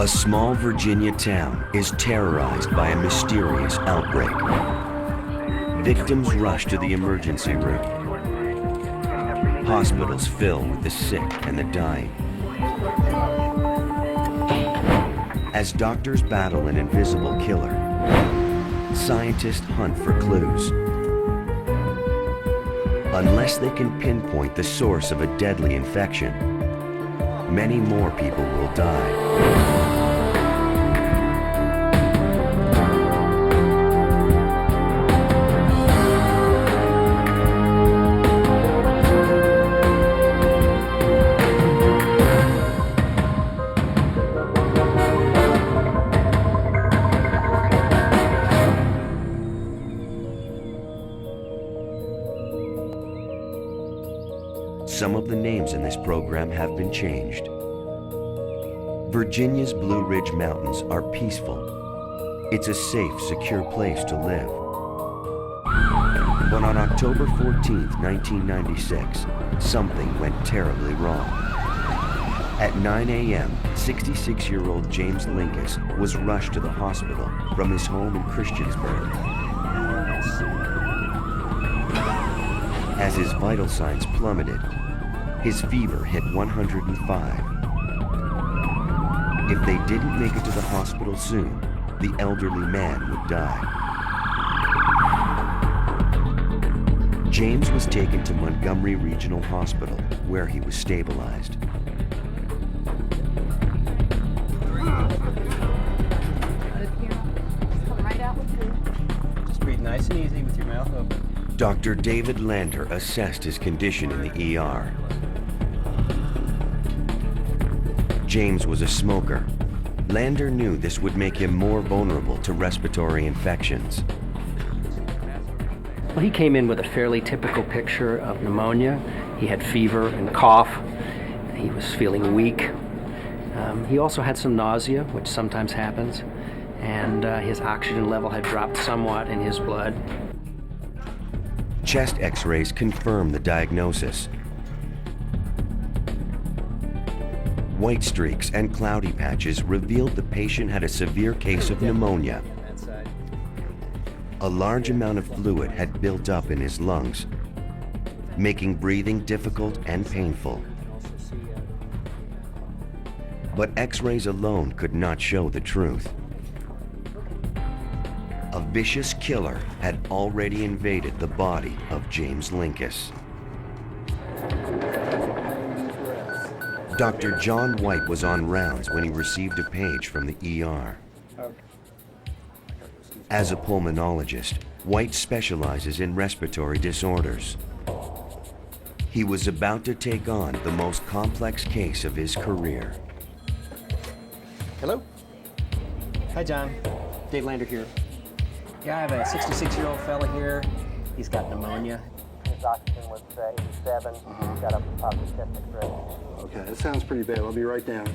A small Virginia town is terrorized by a mysterious outbreak. Victims rush to the emergency room. Hospitals fill with the sick and the dying. As doctors battle an invisible killer, scientists hunt for clues. Unless they can pinpoint the source of a deadly infection, many more people will die. Some of the names in this program have been changed. Virginia's Blue Ridge Mountains are peaceful. It's a safe, secure place to live. But on October 14th, 1996, something went terribly wrong. At 9 a.m., 66-year-old James Linkous was rushed to the hospital from his home in Christiansburg. As his vital signs plummeted, his fever hit 105. If they didn't make it to the hospital soon, the elderly man would die. James was taken to Montgomery Regional Hospital, where he was stabilized. Just breathe nice and easy with your mouth open. Dr. David Lander assessed his condition in the ER. James was a smoker. Lander knew this would make him more vulnerable to respiratory infections. Well, he came in with a fairly typical picture of pneumonia. He had fever and cough. He was feeling weak. He also had some nausea, which sometimes happens, and his oxygen level had dropped somewhat in his blood. Chest x-rays confirmed the diagnosis. White streaks and cloudy patches revealed the patient had a severe case of pneumonia. A large amount of fluid had built up in his lungs, making breathing difficult and painful. But x-rays alone could not show the truth. A vicious killer had already invaded the body of James Linkous. Dr. John White was on rounds when he received a page from the ER. As a pulmonologist, White specializes in respiratory disorders. He was about to take on the most complex case of his career. Hello? Hi, John. Dave Lander here. Yeah, I have a 66-year-old fella here. He's got pneumonia. His oxygen was 87. He's got a positive chest X-ray. Okay, that sounds pretty bad. I'll be right down.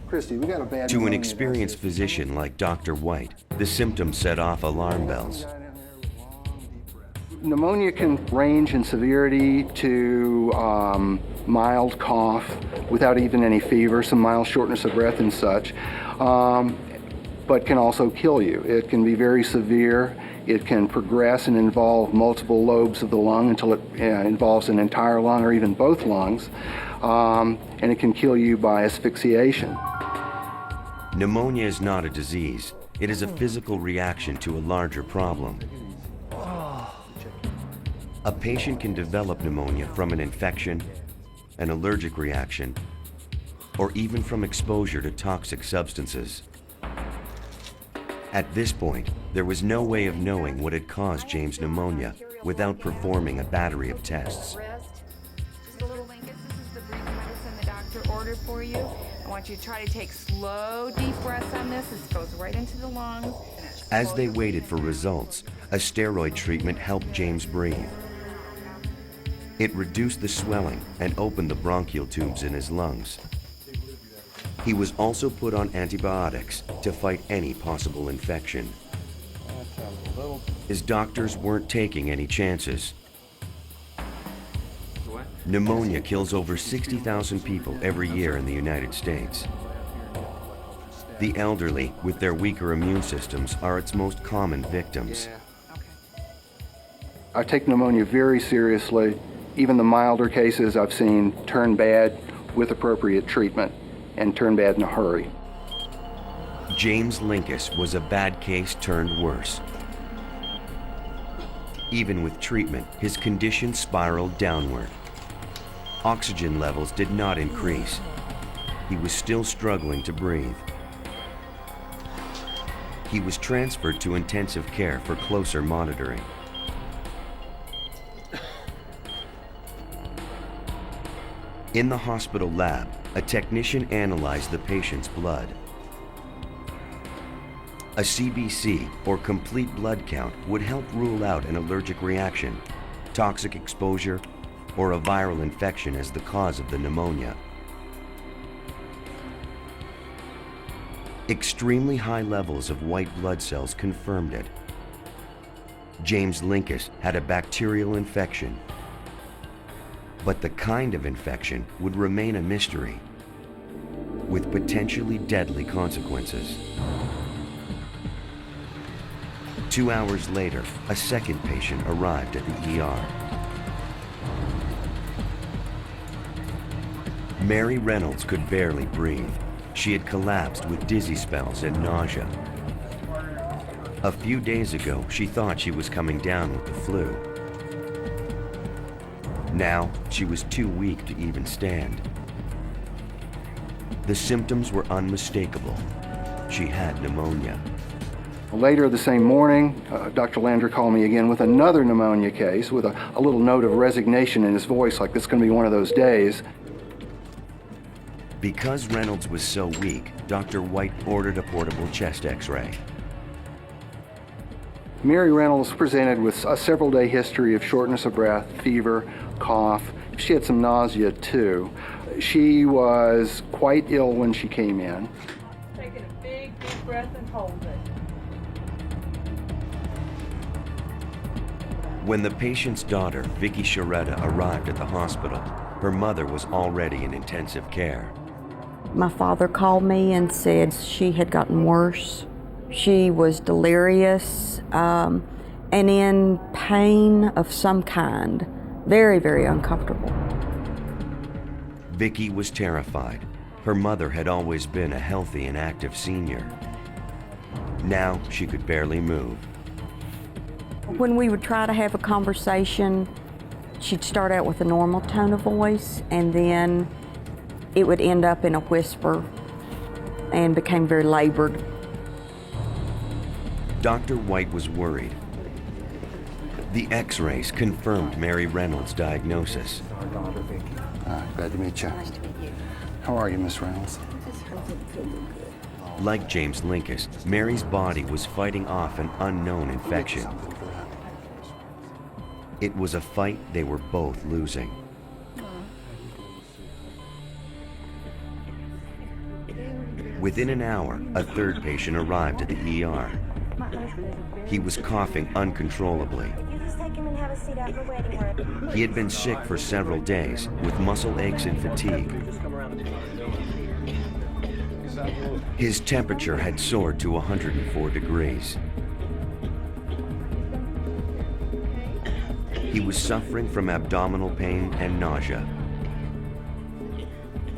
Christy, we got a bad To an pneumonia experienced downstairs. physician like Dr. White, the symptoms set off alarm bells. Pneumonia can range in severity to mild cough without even any fever, some mild shortness of breath and such, but can also kill you. It can be very severe. It can progress and involve multiple lobes of the lung until it involves an entire lung or even both lungs, and it can kill you by asphyxiation. Pneumonia is not a disease. It is a physical reaction to a larger problem. A patient can develop pneumonia from an infection, an allergic reaction, or even from exposure to toxic substances. At this point, there was no way of knowing what had caused James' pneumonia without performing a battery of tests. Just a little Linkous, this is the breathing medicine the doctor ordered for you. I want you to try to take slow, deep breaths on this. This goes right into the lungs. As they waited for results, a steroid treatment helped James breathe. It reduced the swelling and opened the bronchial tubes in his lungs. He was also put on antibiotics to fight any possible infection. His doctors weren't taking any chances. Pneumonia kills over 60,000 people every year in the United States. The elderly, with their weaker immune systems, are its most common victims. I take pneumonia very seriously. Even the milder cases I've seen turn bad with appropriate treatment and turn bad in a hurry. James Linkous was a bad case turned worse. Even with treatment, his condition spiraled downward. Oxygen levels did not increase. He was still struggling to breathe. He was transferred to intensive care for closer monitoring. In the hospital lab, a technician analyzed the patient's blood. A CBC, or complete blood count, would help rule out an allergic reaction, toxic exposure, or a viral infection as the cause of the pneumonia. Extremely high levels of white blood cells confirmed it. James Linkous had a bacterial infection, but the kind of infection would remain a mystery, with potentially deadly consequences. 2 hours later, a second patient arrived at the ER. Mary Reynolds could barely breathe. She had collapsed with dizzy spells and nausea. A few days ago, she thought she was coming down with the flu. Now, she was too weak to even stand. The symptoms were unmistakable. She had pneumonia. Later the same morning, Dr. Lander called me again with another pneumonia case with a little note of resignation in his voice, like this is going to be one of those days. Because Reynolds was so weak, Dr. White ordered a portable chest X-ray. Mary Reynolds presented with a several-day history of shortness of breath, fever, cough. She had some nausea too. She was quite ill when she came in. Taking a big, deep breath and hold it. When the patient's daughter, Vicky Sharetta, arrived at the hospital, her mother was already in intensive care. My father called me and said she had gotten worse. She was delirious and in pain of some kind. Very, very uncomfortable. Vicky was terrified. Her mother had always been a healthy and active senior. Now she could barely move. When we would try to have a conversation, she'd start out with a normal tone of voice, and then it would end up in a whisper and became very labored. Dr. White was worried. The X-rays confirmed Mary Reynolds' diagnosis. Glad to meet you. Nice to meet you. How are you, Miss Reynolds? Like James Linkous, Mary's body was fighting off an unknown infection. It was a fight they were both losing. Within an hour, a third patient arrived at the ER. He was coughing uncontrollably. You just take him and have a seat out in the waiting room. He had been sick for several days, with muscle aches and fatigue. His temperature had soared to 104 degrees. He was suffering from abdominal pain and nausea.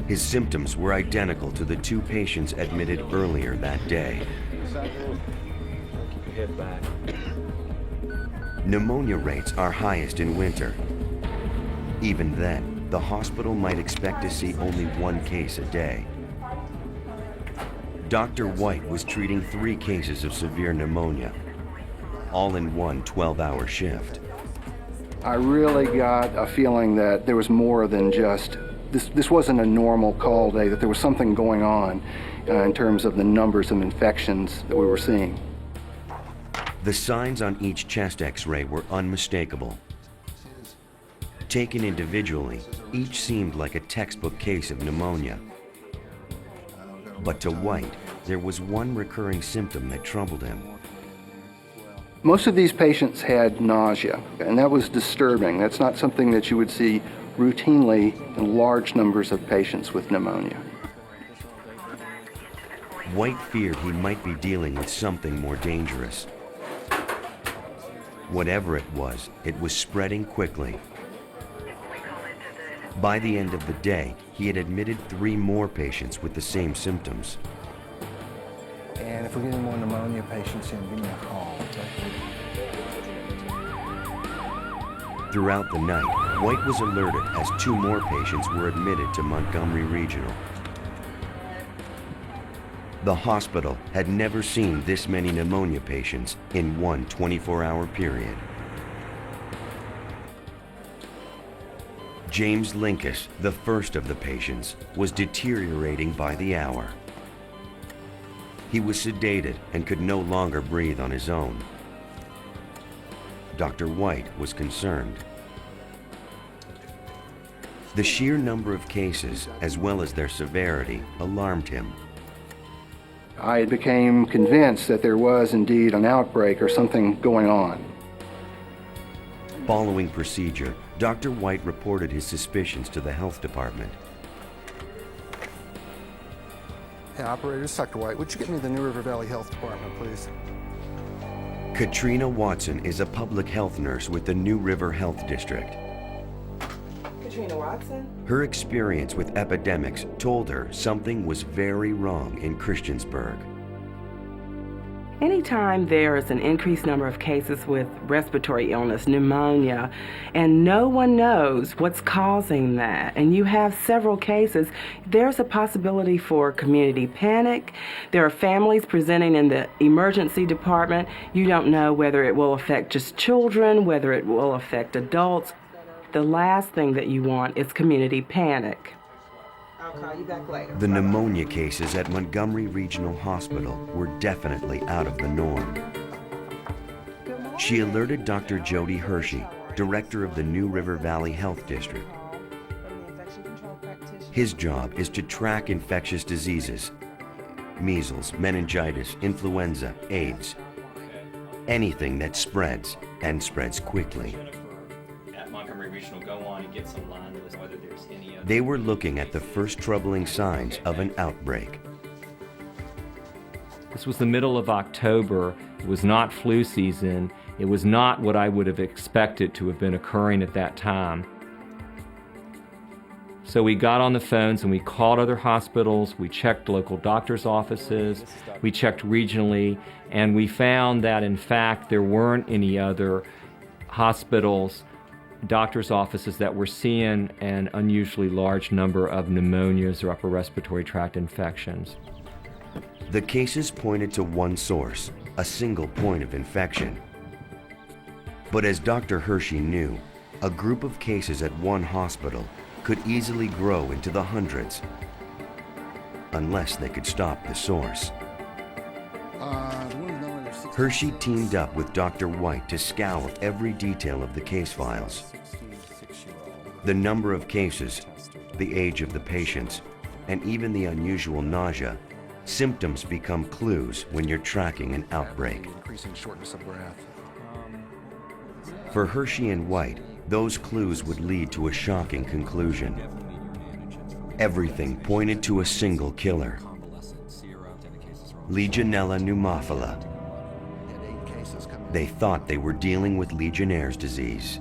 His symptoms were identical to the two patients admitted earlier that day. Pneumonia rates are highest in winter. Even then, the hospital might expect to see only one case a day. Dr. White was treating 3 cases of severe pneumonia, all in one 12-hour shift. I really got a feeling that there was more than just, this wasn't a normal call day, that there was something going on in terms of the numbers of infections that we were seeing. The signs on each chest X-ray were unmistakable. Taken individually, each seemed like a textbook case of pneumonia. But to White, there was one recurring symptom that troubled him. Most of these patients had nausea, and that was disturbing. That's not something that you would see routinely in large numbers of patients with pneumonia. White feared he might be dealing with something more dangerous. Whatever it was spreading quickly. By the end of the day, he had admitted 3 more patients with the same symptoms. And if we get any more pneumonia patients in, give me a call, okay? Throughout the night, White was alerted as 2 more patients were admitted to Montgomery Regional. The hospital had never seen this many pneumonia patients in one 24-hour period. James Lincas, the first of the patients, was deteriorating by the hour. He was sedated and could no longer breathe on his own. Dr. White was concerned. The sheer number of cases, as well as their severity, alarmed him. I became convinced that there was indeed an outbreak or something going on. Following procedure, Dr. White reported his suspicions to the health department. Yeah, operator, this is Dr. White. Would you get me the New River Valley Health Department, please? Katrina Watson is a public health nurse with the New River Health District. Katrina Watson? Her experience with epidemics told her something was very wrong in Christiansburg. Anytime there is an increased number of cases with respiratory illness, pneumonia, and no one knows what's causing that, and you have several cases, there's a possibility for community panic. There are families presenting in the emergency department. You don't know whether it will affect just children, whether it will affect adults. The last thing that you want is community panic. I'll call you back later. The pneumonia cases at Montgomery Regional Hospital were definitely out of the norm. She alerted Dr. Jody Hershey, director of the New River Valley Health District. His job is to track infectious diseases: measles, meningitis, influenza, AIDS, anything that spreads and spreads quickly. At Montgomery Regional, go on and get some line list whether there's any other. They were looking at the first troubling signs of an outbreak. This was the middle of October. It was not flu season. It was not what I would have expected to have been occurring at that time. So we got on the phones and we called other hospitals, we checked local doctors' offices, we checked regionally, and we found that in fact there weren't any other hospitals, doctors' offices that were seeing an unusually large number of pneumonias or upper respiratory tract infections. The cases pointed to one source, a single point of infection. But as Dr. Hershey knew, a group of cases at one hospital could easily grow into the hundreds, unless they could stop the source. Hershey teamed up with Dr. White to scour every detail of the case files. The number of cases, the age of the patients, and even the unusual nausea, symptoms become clues when you're tracking an outbreak. Increasing shortness of breath. For Hershey and White, those clues would lead to a shocking conclusion. Everything pointed to a single killer: Legionella pneumophila. They thought they were dealing with Legionnaire's disease.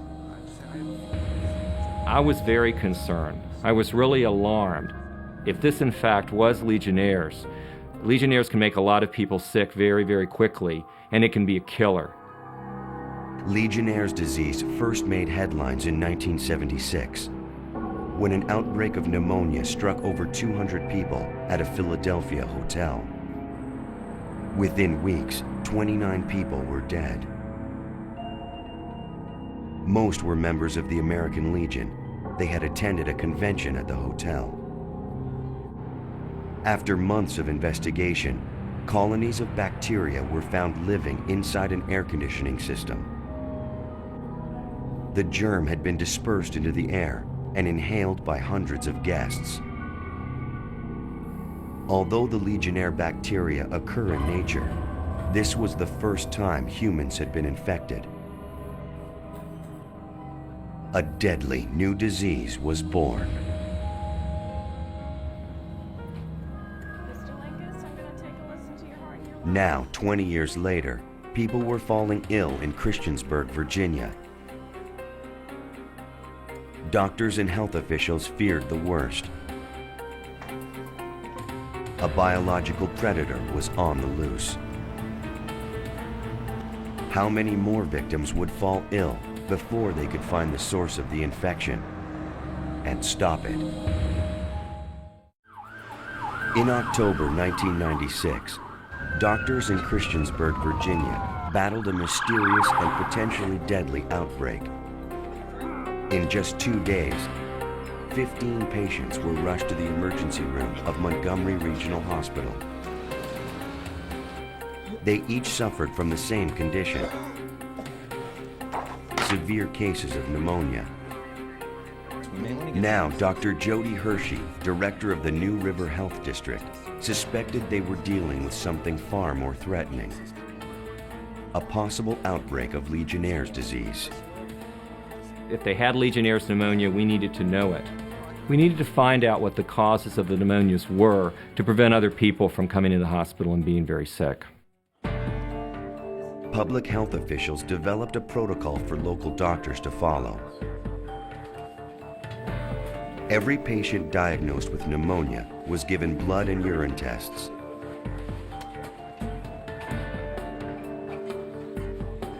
I was very concerned. I was really alarmed. If this in fact was Legionnaire's, Legionnaire's can make a lot of people sick very, very quickly, and it can be a killer. Legionnaire's disease first made headlines in 1976, when an outbreak of pneumonia struck over 200 people at a Philadelphia hotel. Within weeks, 29 people were dead. Most were members of the American Legion. They had attended a convention at the hotel. After months of investigation, colonies of bacteria were found living inside an air conditioning system. The germ had been dispersed into the air and inhaled by hundreds of guests. Although the Legionnaire bacteria occur in nature, this was the first time humans had been infected. A deadly new disease was born. Mr. Lincas, I'm going to take a Now, 20 years later, people were falling ill in Christiansburg, Virginia. Doctors and health officials feared the worst. A biological predator was on the loose. How many more victims would fall ill before they could find the source of the infection and stop it? In October 1996, doctors in Christiansburg, Virginia, battled a mysterious and potentially deadly outbreak. In just 2 days, 15 patients were rushed to the emergency room of Montgomery Regional Hospital. They each suffered from the same condition: severe cases of pneumonia. Now, Dr. Jody Hershey, director of the New River Health District, suspected they were dealing with something far more threatening: a possible outbreak of Legionnaire's disease. If they had Legionnaire's pneumonia, we needed to know it. We needed to find out what the causes of the pneumonias were to prevent other people from coming into the hospital and being very sick. Public health officials developed a protocol for local doctors to follow. Every patient diagnosed with pneumonia was given blood and urine tests.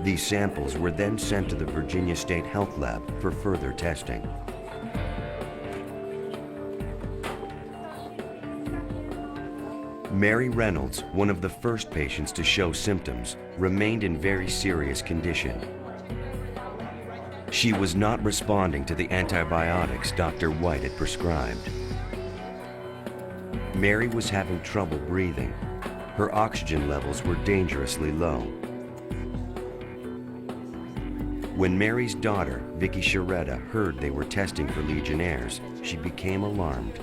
These samples were then sent to the Virginia State Health Lab for further testing. Mary Reynolds, one of the first patients to show symptoms, remained in very serious condition. She was not responding to the antibiotics Dr. White had prescribed. Mary was having trouble breathing. Her oxygen levels were dangerously low. When Mary's daughter, Vicky Sharetta, heard they were testing for Legionnaire's, she became alarmed.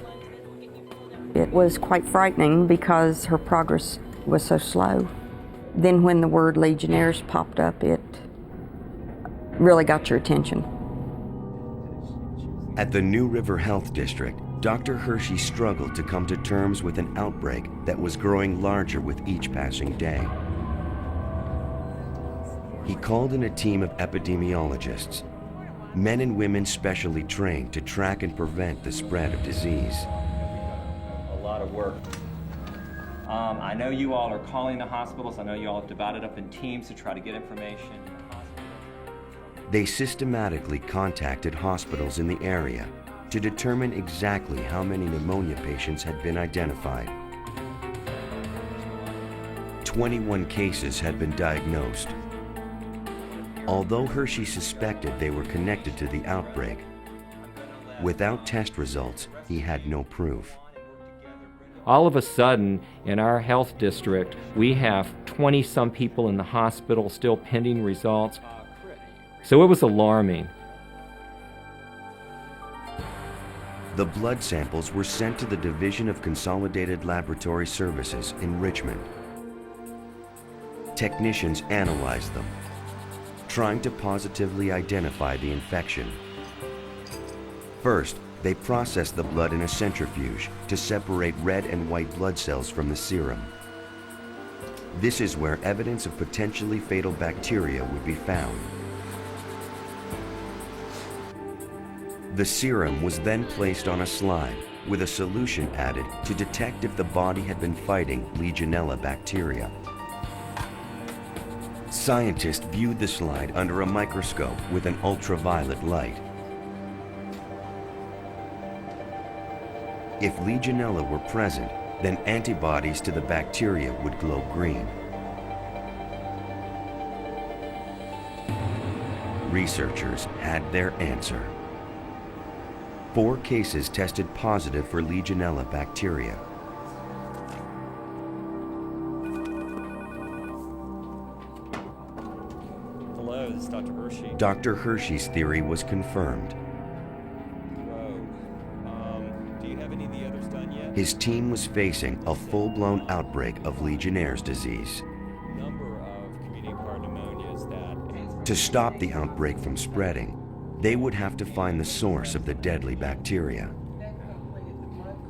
It was quite frightening because her progress was so slow. Then when the word Legionnaire's popped up, it really got your attention. At the New River Health District, Dr. Hershey struggled to come to terms with an outbreak that was growing larger with each passing day. He called in a team of epidemiologists, men and women specially trained to track and prevent the spread of disease. A lot of work. I know you all are calling the hospitals. I know you all have divided up in teams to try to get information. They systematically contacted hospitals in the area to determine exactly how many pneumonia patients had been identified. 21 cases had been diagnosed. Although Hershey suspected they were connected to the outbreak, without test results, he had no proof. All of a sudden, in our health district, we have 20-some people in the hospital still pending results. So it was alarming. The blood samples were sent to the Division of Consolidated Laboratory Services in Richmond. Technicians analyzed them, trying to positively identify the infection. First, they processed the blood in a centrifuge to separate red and white blood cells from the serum. This is where evidence of potentially fatal bacteria would be found. The serum was then placed on a slide with a solution added to detect if the body had been fighting Legionella bacteria. Scientists viewed the slide under a microscope with an ultraviolet light. If Legionella were present, then antibodies to the bacteria would glow green. Researchers had their answer. 4 cases tested positive for Legionella bacteria. Hello, this is Dr. Hershey. Dr. Hershey's theory was confirmed. Do you have any of the others done yet? His team was facing a full-blown outbreak of Legionnaire's disease. Number of community-acquired pneumonias that... To stop the outbreak from spreading, they would have to find the source of the deadly bacteria.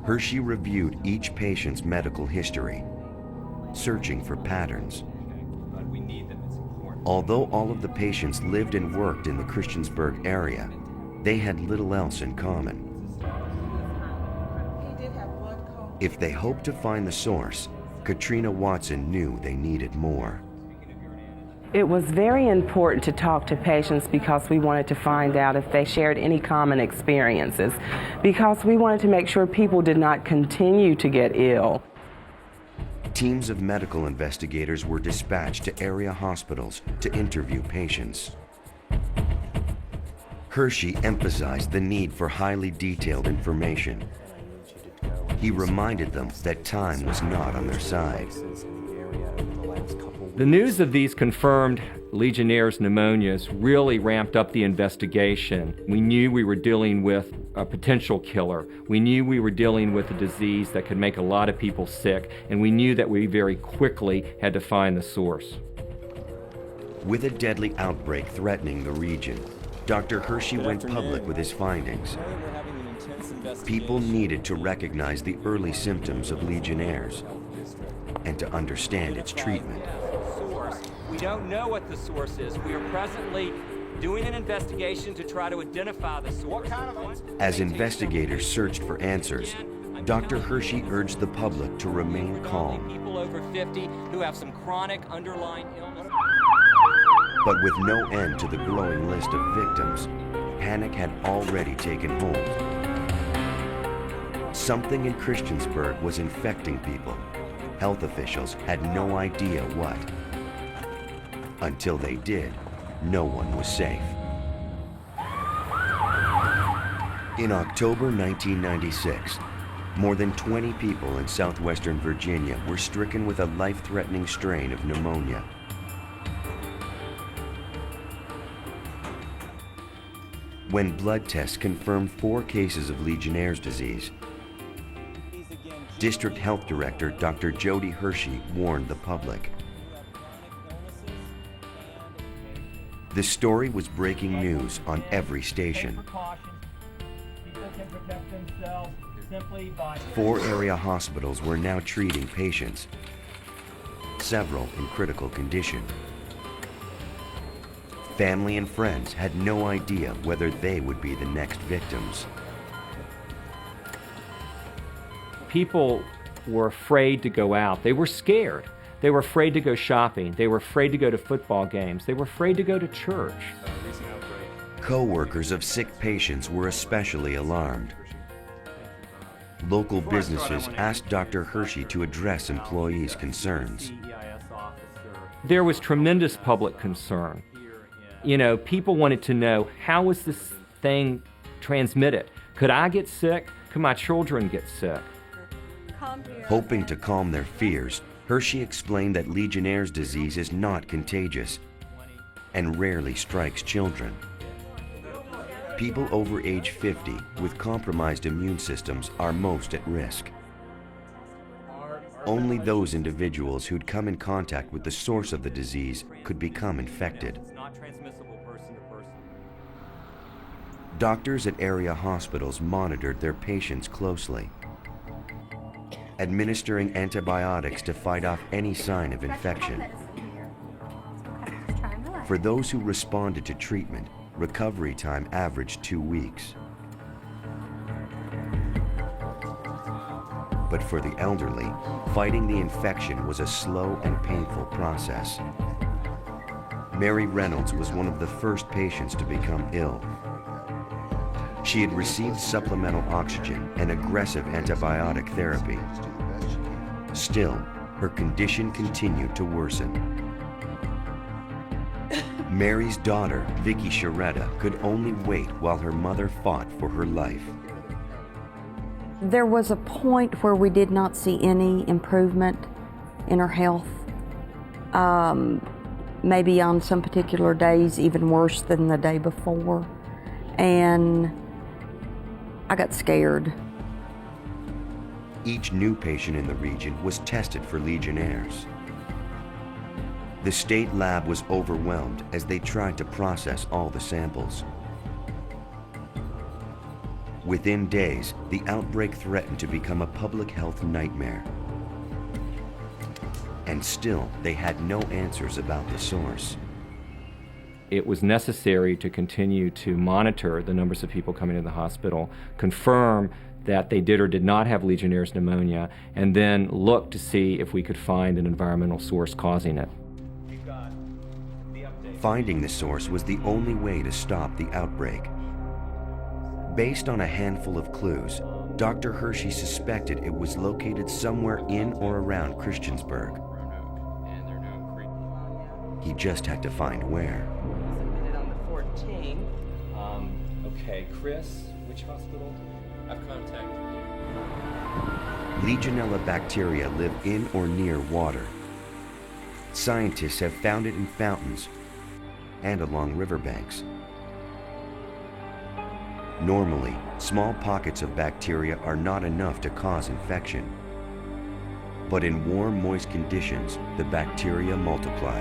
Hershey reviewed each patient's medical history. searching for patterns. But we need them, it's important. Although all of the patients lived and worked in the Christiansburg area, they had little else in common. If they hoped to find the source, Katrina Watson knew they needed more. It was very important to talk to patients because we wanted to find out if they shared any common experiences, because we wanted to make sure people did not continue to get ill. Teams of medical investigators were dispatched to area hospitals to interview patients. Hershey emphasized the need for highly detailed information. He reminded them that time was not on their side. The news of these confirmed Legionnaire's pneumonias really ramped up the investigation. We knew we were dealing with a potential killer. We knew we were dealing with a disease that could make a lot of people sick, and we knew that we very quickly had to find the source. With a deadly outbreak threatening the region, Dr. Hershey went public with his findings. People needed to recognize the early symptoms of Legionnaire's and to understand its treatment. We don't know what the source is. We are presently doing an investigation to try to identify the source. As investigators searched for answers, Dr. Hershey urged the public to remain calm. People over 50 who have some chronic underlying illness. But with no end to the growing list of victims, panic had already taken hold. Something in Christiansburg was infecting people. Health officials had no idea what. Until they did, no one was safe. In October 1996, more than 20 people in southwestern Virginia were stricken with a life-threatening strain of pneumonia. When blood tests confirmed 4 cases of Legionnaire's disease, District Health Director Dr. Jody Hershey warned the public. The story was breaking news on every station. 4 area hospitals were now treating patients, several in critical condition. Family and friends had no idea whether they would be the next victims. People were afraid to go out. They were scared. They were afraid to go shopping. They were afraid to go to football games. They were afraid to go to church. Co-workers of sick patients were especially alarmed. Local businesses asked Dr. Hershey to address employees' concerns. There was tremendous public concern. You know, people wanted to know, how was this thing transmitted? Could I get sick? Could my children get sick? Hoping to calm their fears, Hershey explained that Legionnaire's disease is not contagious and rarely strikes children. People over age 50 with compromised immune systems are most at risk. Only those individuals who'd come in contact with the source of the disease could become infected. Doctors at area hospitals monitored their patients closely, administering antibiotics to fight off any sign of infection. For those who responded to treatment, recovery time averaged 2 weeks. But for the elderly, fighting the infection was a slow and painful process. Mary Reynolds was one of the first patients to become ill. She had received supplemental oxygen and aggressive antibiotic therapy. Still, her condition continued to worsen. Mary's daughter, Vicky Sharetta, could only wait while her mother fought for her life. There was a point where we did not see any improvement in her health. Maybe on some particular days even worse than the day before. And I got scared. Each new patient in the region was tested for Legionnaire's. The state lab was overwhelmed as they tried to process all the samples. Within days, the outbreak threatened to become a public health nightmare. and still they had no answers about the source. It was necessary to continue to monitor the numbers of people coming to the hospital, confirm that they did or did not have Legionnaire's pneumonia, and then look to see if we could find an environmental source causing it. Finding the source was the only way to stop the outbreak. Based on a handful of clues, Dr. Hershey suspected it was located somewhere in or around Christiansburg. He just had to find where. Submitted on the 14th. Okay, Chris, which hospital? I've contacted Legionella bacteria live in or near water. Scientists have found it in fountains and along riverbanks. Normally, small pockets of bacteria are not enough to cause infection. But in warm, moist conditions, the bacteria multiply.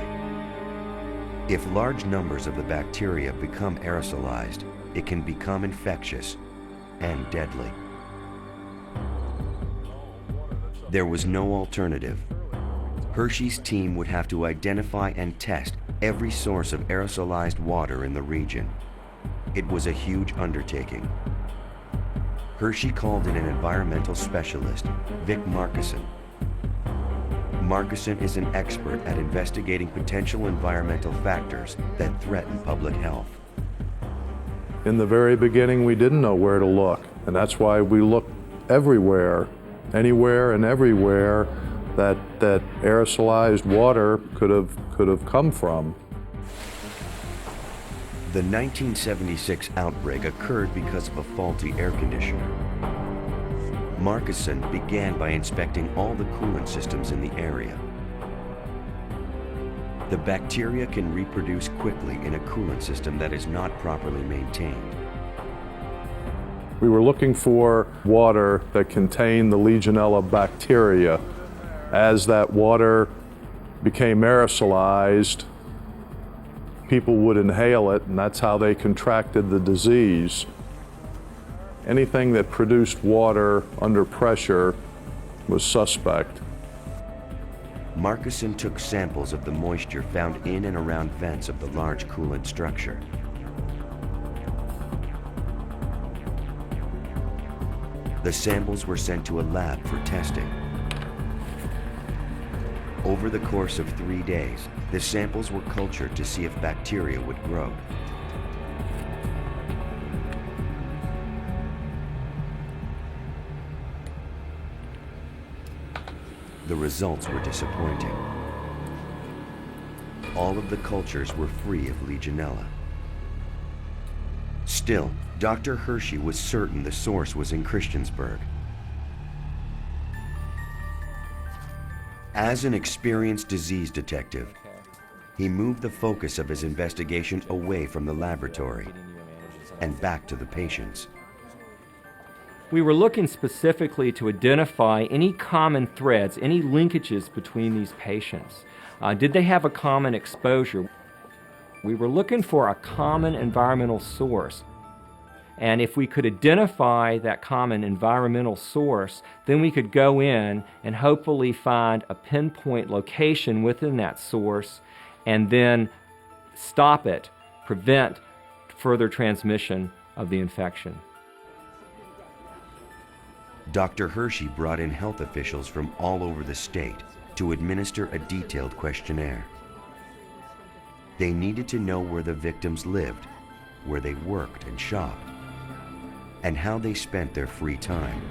If large numbers of the bacteria become aerosolized, it can become infectious and deadly. There was no alternative. Hershey's team would have to identify and test every source of aerosolized water in the region. It was a huge undertaking. Hershey called in an environmental specialist, Vic Markison. Markison is an expert at investigating potential environmental factors that threaten public health. In the very beginning, we didn't know where to look, and that's why we looked everywhere, anywhere and everywhere that aerosolized water could have come from. The 1976 outbreak occurred because of a faulty air conditioner. Markison began by inspecting all the coolant systems in the area. The bacteria can reproduce quickly in a coolant system that is not properly maintained. We were looking for water that contained the Legionella bacteria. As that water became aerosolized, people would inhale it, and that's how they contracted the disease. Anything that produced water under pressure was suspect. Markison took samples of the moisture found in and around vents of the large coolant structure. The samples were sent to a lab for testing. Over the course of 3 days, the samples were cultured to see if bacteria would grow. The results were disappointing. All of the cultures were free of Legionella. Still, Dr. Hershey was certain the source was in Christiansburg. As an experienced disease detective, he moved the focus of his investigation away from the laboratory and back to the patients. We were looking specifically to identify any common threads, any linkages between these patients. Did they have a common exposure? We were looking for a common environmental source. And if we could identify that common environmental source, then we could go in and hopefully find a pinpoint location within that source and then stop it, prevent further transmission of the infection. Dr. Hershey brought in health officials from all over the state to administer a detailed questionnaire. They needed to know where the victims lived, where they worked and shopped, and how they spent their free time.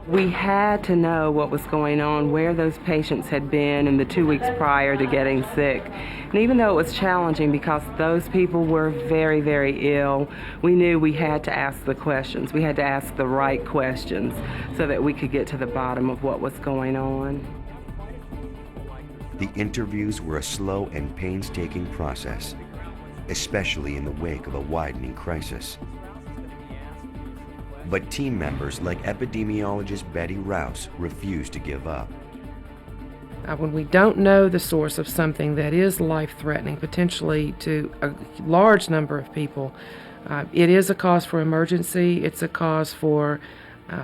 We had to know what was going on, where those patients had been in the 2 weeks prior to getting sick. And even though it was challenging because those people were very, very ill, we knew we had to ask the questions. We had to ask the right questions so that we could get to the bottom of what was going on. The interviews were a slow and painstaking process, especially in the wake of a widening crisis. But team members like epidemiologist Betty Rouse refused to give up. When we don't know the source of something that is life-threatening, potentially to a large number of people, it is a cause for emergency. It's a cause for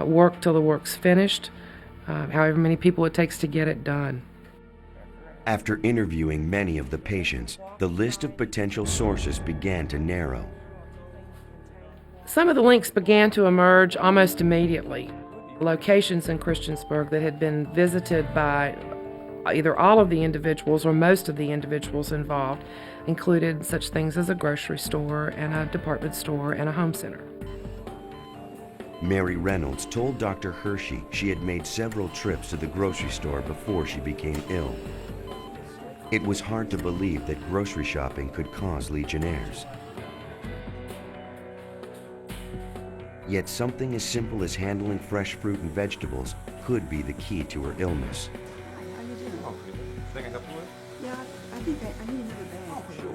work till the work's finished, however many people it takes to get it done. After interviewing many of the patients, the list of potential sources began to narrow. Some of the links began to emerge almost immediately. Locations in Christiansburg that had been visited by either all of the individuals or most of the individuals involved included such things as a grocery store and a department store and a home center. Mary Reynolds told Dr. Hershey she had made several trips to the grocery store before she became ill. It was hard to believe that grocery shopping could cause Legionnaires. Yet something as simple as handling fresh fruit and vegetables could be the key to her illness.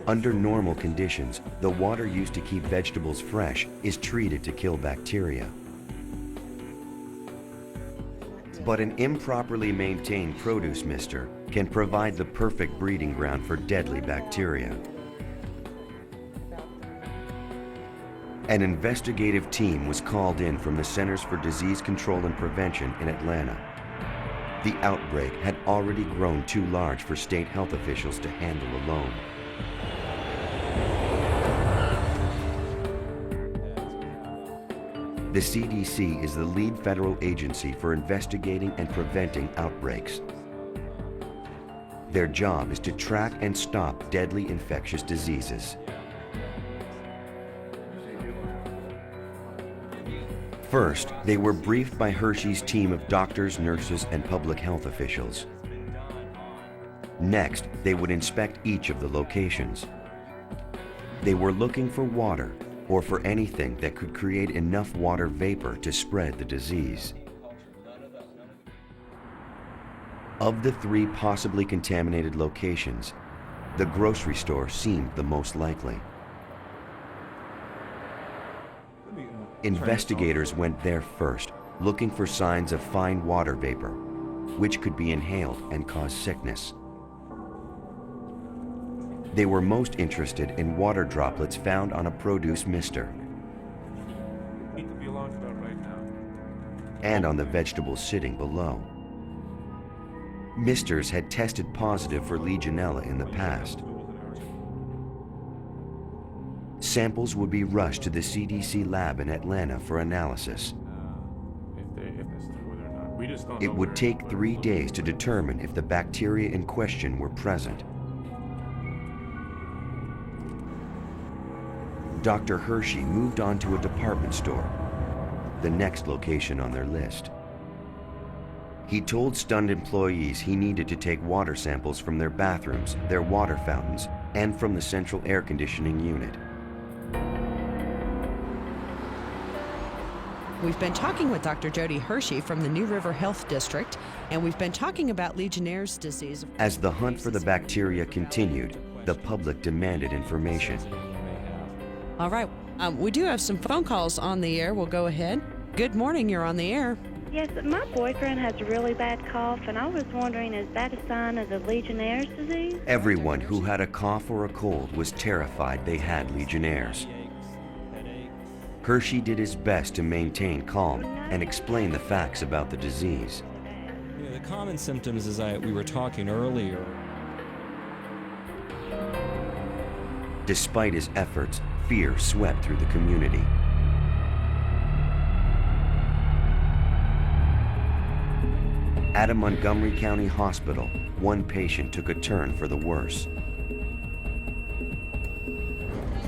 Under normal conditions, the water used to keep vegetables fresh is treated to kill bacteria. But an improperly maintained produce mister can provide the perfect breeding ground for deadly bacteria. An investigative team was called in from the Centers for Disease Control and Prevention in Atlanta. The outbreak had already grown too large for state health officials to handle alone. The CDC is the lead federal agency for investigating and preventing outbreaks. Their job is to track and stop deadly infectious diseases. First, they were briefed by Hershey's team of doctors, nurses, and public health officials. Next, they would inspect each of the locations. They were looking for water or for anything that could create enough water vapor to spread the disease. Of the 3 possibly contaminated locations, the grocery store seemed the most likely. Investigators went there first, looking for signs of fine water vapor, which could be inhaled and cause sickness. They were most interested in water droplets found on a produce mister and on the vegetables sitting below. Misters had tested positive for Legionella in the past. Samples would be rushed to the CDC lab in Atlanta for analysis. It would take 3 days to determine if the bacteria in question were present. Dr. Hershey moved on to a department store, the next location on their list. He told stunned employees he needed to take water samples from their bathrooms, their water fountains, and from the central air conditioning unit. We've been talking with Dr. Jody Hershey from the New River Health District, and we've been talking about Legionnaire's disease. As the hunt for the bacteria continued, the public demanded information. All right, we do have some phone calls on the air. We'll go ahead. Good morning, you're on the air. Yes, my boyfriend has a really bad cough, and I was wondering, is that a sign of the Legionnaire's disease? Everyone who had a cough or a cold was terrified they had Legionnaires. Hershey did his best to maintain calm and explain the facts about the disease. The common symptoms, as we were talking earlier. Despite his efforts, fear swept through the community. At a Montgomery County hospital, one patient took a turn for the worse.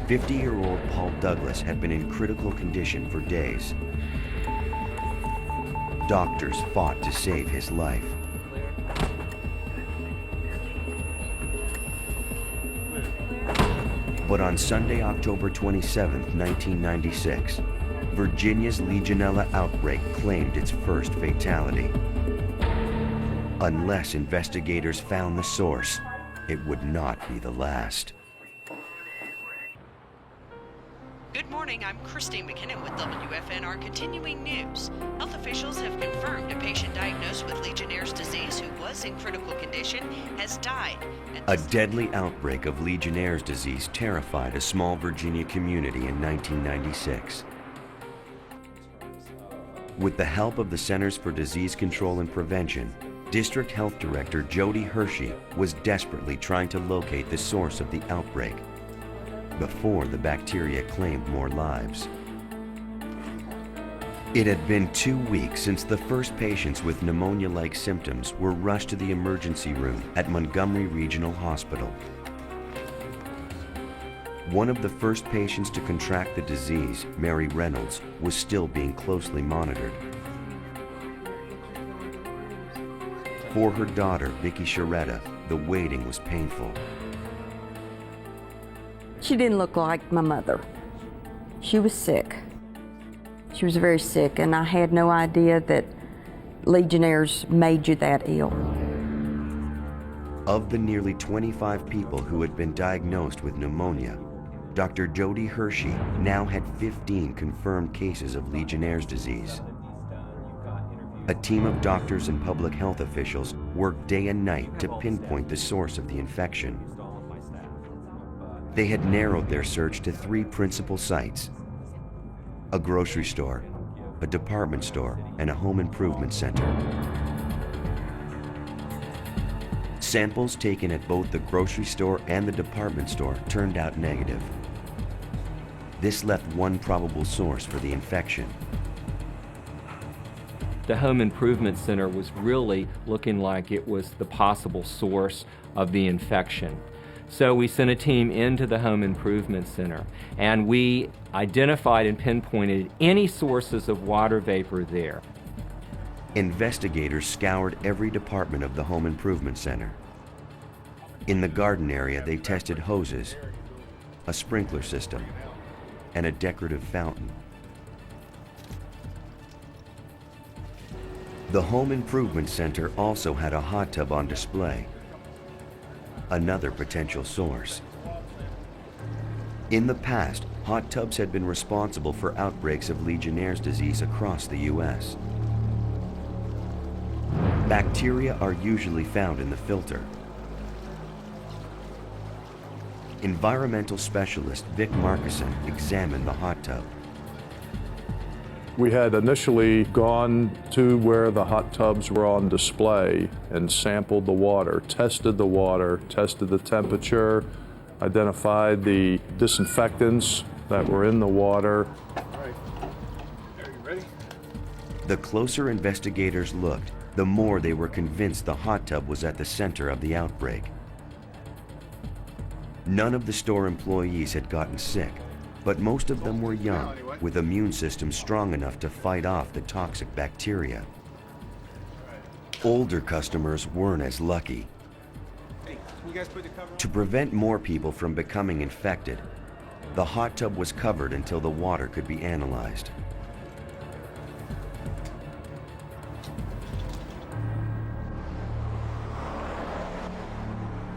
50-year-old Paul Douglas had been in critical condition for days. Doctors fought to save his life. But on Sunday, October 27, 1996, Virginia's Legionella outbreak claimed its first fatality. Unless investigators found the source, it would not be the last. Good morning, I'm Christine McKinnon with WFNR Continuing News. Health officials have confirmed a patient diagnosed with Legionnaire's disease who was in critical condition has died. A deadly outbreak of Legionnaire's disease terrified a small Virginia community in 1996. With the help of the Centers for Disease Control and Prevention, District Health Director Jody Hershey was desperately trying to locate the source of the outbreak before the bacteria claimed more lives. It had been 2 weeks since the first patients with pneumonia-like symptoms were rushed to the emergency room at Montgomery Regional Hospital. One of the first patients to contract the disease, Mary Reynolds, was still being closely monitored. For her daughter, Vicky Sharetta, the waiting was painful. She didn't look like my mother. She was sick. She was very sick, and I had no idea that Legionnaires made you that ill. Of the nearly 25 people who had been diagnosed with pneumonia, Dr. Jody Hershey now had 15 confirmed cases of Legionnaire's disease. A team of doctors and public health officials worked day and night to pinpoint the source of the infection. They had narrowed their search to 3 principal sites: a grocery store, a department store, and a home improvement center. Samples taken at both the grocery store and the department store turned out negative. This left one probable source for the infection. The Home Improvement Center was really looking like it was the possible source of the infection. So we sent a team into the Home Improvement Center, and we identified and pinpointed any sources of water vapor there. Investigators scoured every department of the Home Improvement Center. In the garden area, they tested hoses, a sprinkler system, and a decorative fountain. The Home Improvement Center also had a hot tub on display, another potential source. In the past, hot tubs had been responsible for outbreaks of Legionnaire's disease across the U.S. Bacteria are usually found in the filter. Environmental specialist Vic Markison examined the hot tub. We had initially gone to where the hot tubs were on display and sampled the water, tested the temperature, identified the disinfectants that were in the water. All right. Are you ready? The closer investigators looked, the more they were convinced the hot tub was at the center of the outbreak. None of the store employees had gotten sick, but most of them were young, with immune systems strong enough to fight off the toxic bacteria. Older customers weren't as lucky. To prevent more people from becoming infected, the hot tub was covered until the water could be analyzed.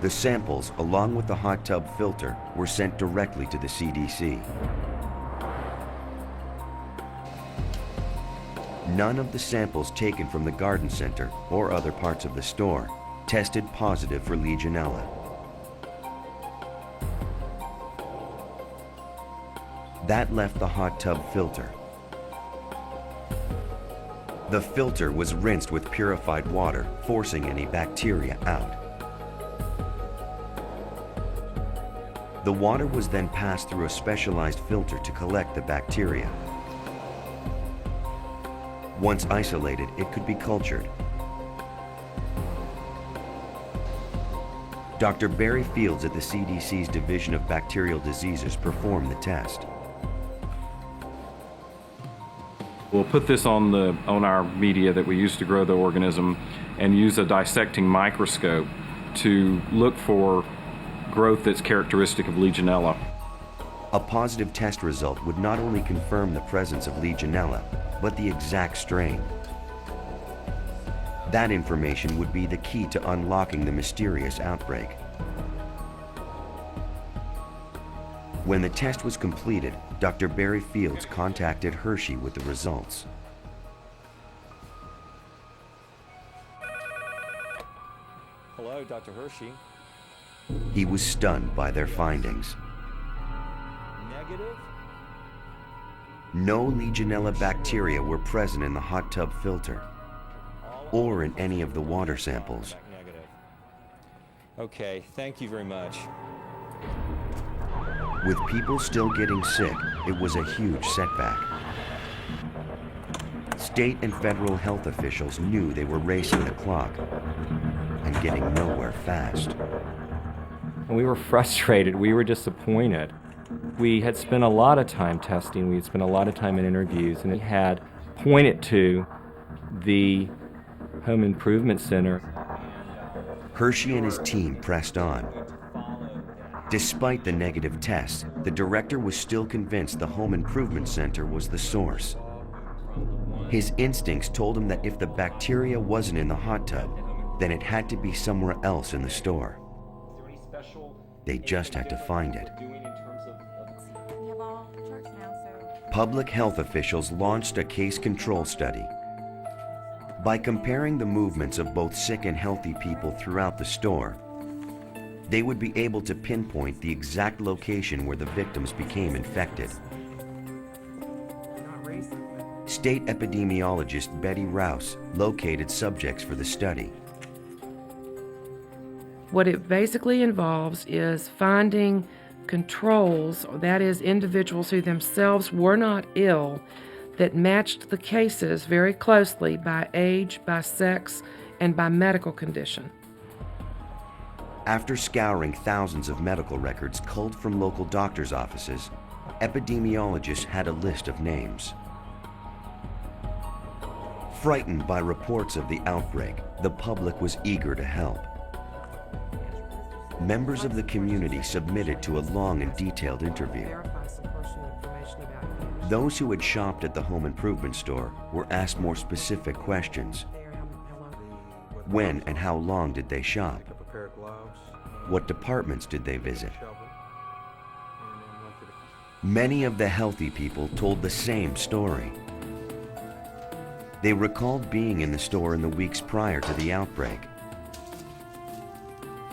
The samples, along with the hot tub filter, were sent directly to the CDC. None of the samples taken from the garden center or other parts of the store tested positive for Legionella. That left the hot tub filter. The filter was rinsed with purified water, forcing any bacteria out. The water was then passed through a specialized filter to collect the bacteria. Once isolated, it could be cultured. Dr. Barry Fields at the CDC's Division of Bacterial Diseases performed the test. We'll put this on our media that we use to grow the organism and use a dissecting microscope to look for growth that's characteristic of Legionella. A positive test result would not only confirm the presence of Legionella, but the exact strain. That information would be the key to unlocking the mysterious outbreak. When the test was completed, Dr. Barry Fields contacted Hershey with the results. Hello, Dr. Hershey. He was stunned by their findings. Negative? No Legionella bacteria were present in the hot tub filter. All or in any of the water samples. Negative. Okay, thank you very much. With people still getting sick, it was a huge setback. State and federal health officials knew they were racing the clock and getting nowhere fast. And we were frustrated. We were disappointed. We had spent a lot of time testing. We had spent a lot of time in interviews, and it had pointed to the Home Improvement Center. Hershey and his team pressed on. Despite the negative tests, the director was still convinced the Home Improvement Center was the source. His instincts told him that if the bacteria wasn't in the hot tub, then it had to be somewhere else in the store. They just had to find it. Public health officials launched a case control study. By comparing the movements of both sick and healthy people throughout the store, they would be able to pinpoint the exact location where the victims became infected. State epidemiologist Betty Rouse located subjects for the study. What it basically involves is finding controls, that is, individuals who themselves were not ill, that matched the cases very closely by age, by sex, and by medical condition. After scouring thousands of medical records culled from local doctors' offices, epidemiologists had a list of names. Frightened by reports of the outbreak, the public was eager to help. Members of the community submitted to a long and detailed interview. Those who had shopped at the home improvement store were asked more specific questions. When and how long did they shop? What departments did they visit? Many of the healthy people told the same story. They recalled being in the store in the weeks prior to the outbreak.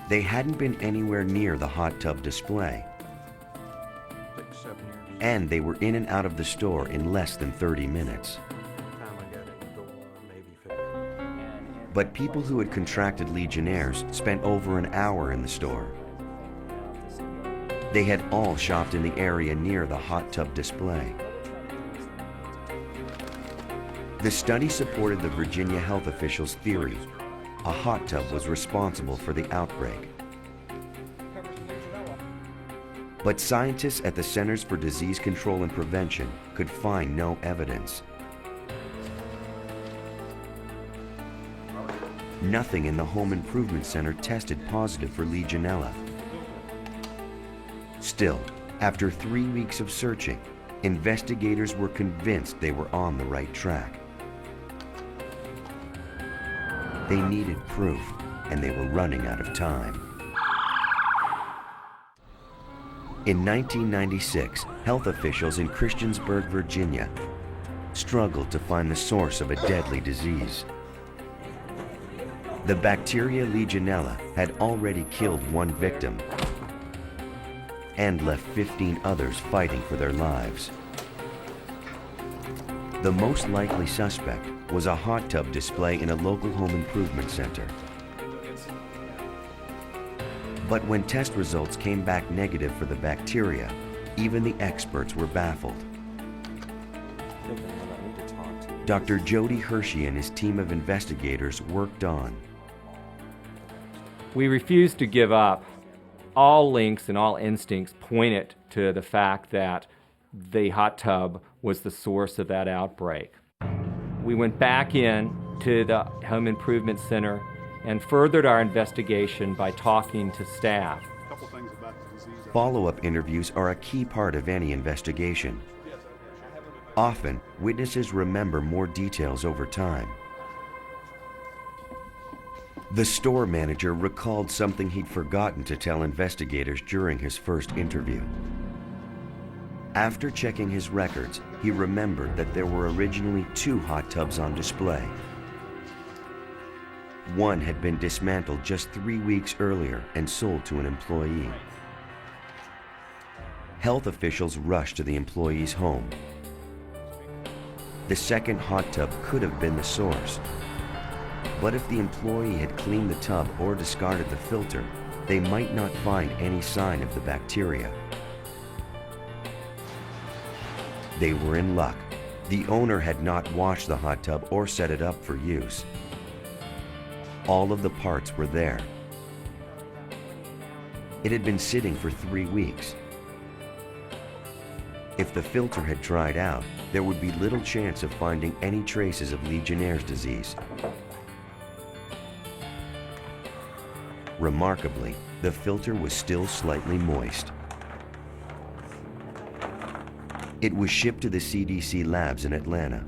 They hadn't been anywhere near the hot tub display. And they were in and out of the store in less than 30 minutes. But people who had contracted Legionnaires spent over an hour in the store. They had all shopped in the area near the hot tub display. The study supported the Virginia health officials' theory a hot tub was responsible for the outbreak. But scientists at the Centers for Disease Control and Prevention could find no evidence. Nothing in the Home Improvement Center tested positive for Legionella. Still, after 3 weeks of searching, investigators were convinced they were on the right track. They needed proof, and they were running out of time. In 1996, health officials in Christiansburg, Virginia, struggled to find the source of a deadly disease. The bacteria Legionella had already killed one victim and left 15 others fighting for their lives. The most likely suspect was a hot tub display in a local home improvement center. But when test results came back negative for the bacteria, even the experts were baffled. Dr. Jody Hershey and his team of investigators worked on. We refused to give up. All links and all instincts pointed to the fact that the hot tub was the source of that outbreak. We went back in to the Home Improvement Center and furthered our investigation by talking to staff. Follow-up interviews are a key part of any investigation. Often, witnesses remember more details over time. The store manager recalled something he'd forgotten to tell investigators during his first interview. After checking his records, he remembered that there were originally 2 hot tubs on display. One had been dismantled just 3 weeks earlier and sold to an employee. Health officials rushed to the employee's home. The second hot tub could have been the source. But if the employee had cleaned the tub or discarded the filter, they might not find any sign of the bacteria. They were in luck. The owner had not washed the hot tub or set it up for use. All of the parts were there. It had been sitting for 3 weeks. If the filter had dried out, there would be little chance of finding any traces of Legionnaire's disease. Remarkably, the filter was still slightly moist. It was shipped to the CDC labs in Atlanta.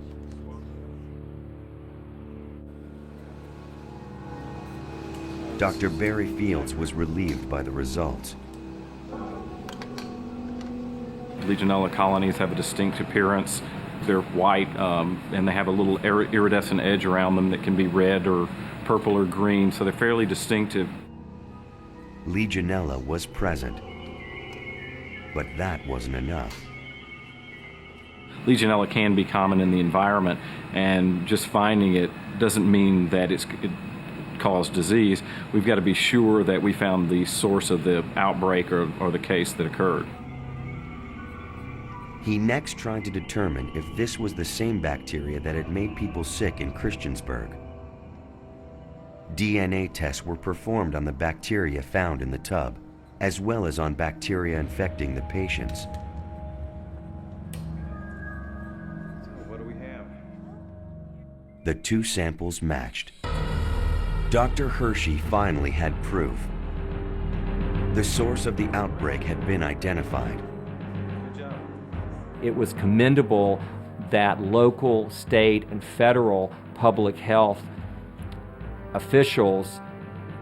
Dr. Barry Fields was relieved by the results. Legionella colonies have a distinct appearance. They're white, and they have a little iridescent edge around them that can be red or purple or green, so they're fairly distinctive. Legionella was present, but that wasn't enough. Legionella can be common in the environment, and just finding it doesn't mean that it caused disease. We've got to be sure that we found the source of the outbreak or the case that occurred. He next tried to determine if this was the same bacteria that had made people sick in Christiansburg. DNA tests were performed on the bacteria found in the tub, as well as on bacteria infecting the patients. What do we have? The two samples matched. Dr. Hershey finally had proof. The source of the outbreak had been identified. It was commendable that local, state, and federal public health officials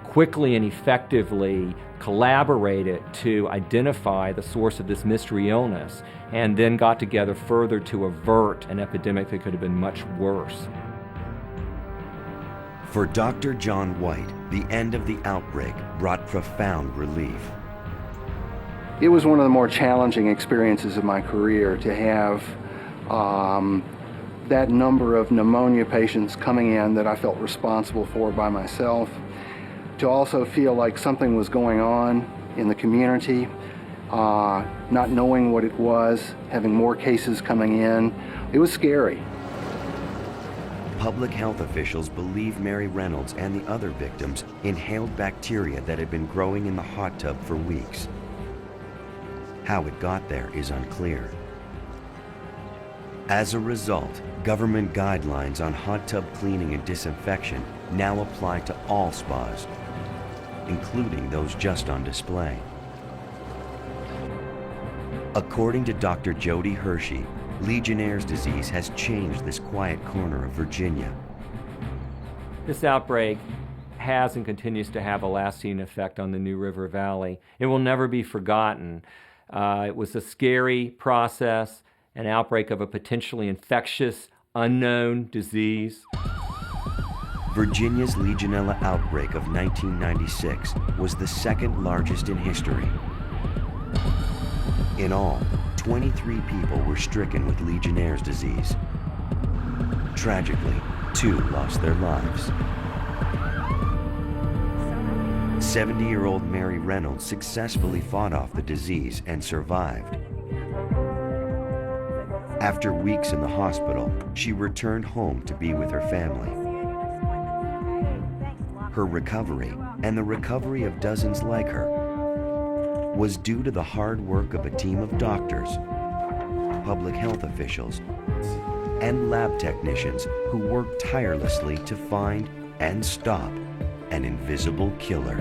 quickly and effectively collaborated to identify the source of this mystery illness, and then got together further to avert an epidemic that could have been much worse. For Dr. John White, the end of the outbreak brought profound relief. It was one of the more challenging experiences of my career to have that number of pneumonia patients coming in that I felt responsible for by myself, to also feel like something was going on in the community, not knowing what it was, having more cases coming in. It was scary. Public health officials believe Mary Reynolds and the other victims inhaled bacteria that had been growing in the hot tub for weeks. How it got there is unclear. As a result, government guidelines on hot tub cleaning and disinfection now apply to all spas, including those just on display. According to Dr. Jody Hershey, Legionnaire's disease has changed this quiet corner of Virginia. This outbreak has and continues to have a lasting effect on the New River Valley. It will never be forgotten. It was a scary process, an outbreak of a potentially infectious, unknown disease. Virginia's Legionella outbreak of 1996 was the second largest in history. In all, 23 people were stricken with Legionnaire's disease. Tragically, 2 lost their lives. 70-year-old Mary Reynolds successfully fought off the disease and survived. After weeks in the hospital, she returned home to be with her family. Her recovery, and the recovery of dozens like her, was due to the hard work of a team of doctors, public health officials, and lab technicians who worked tirelessly to find and stop an invisible killer.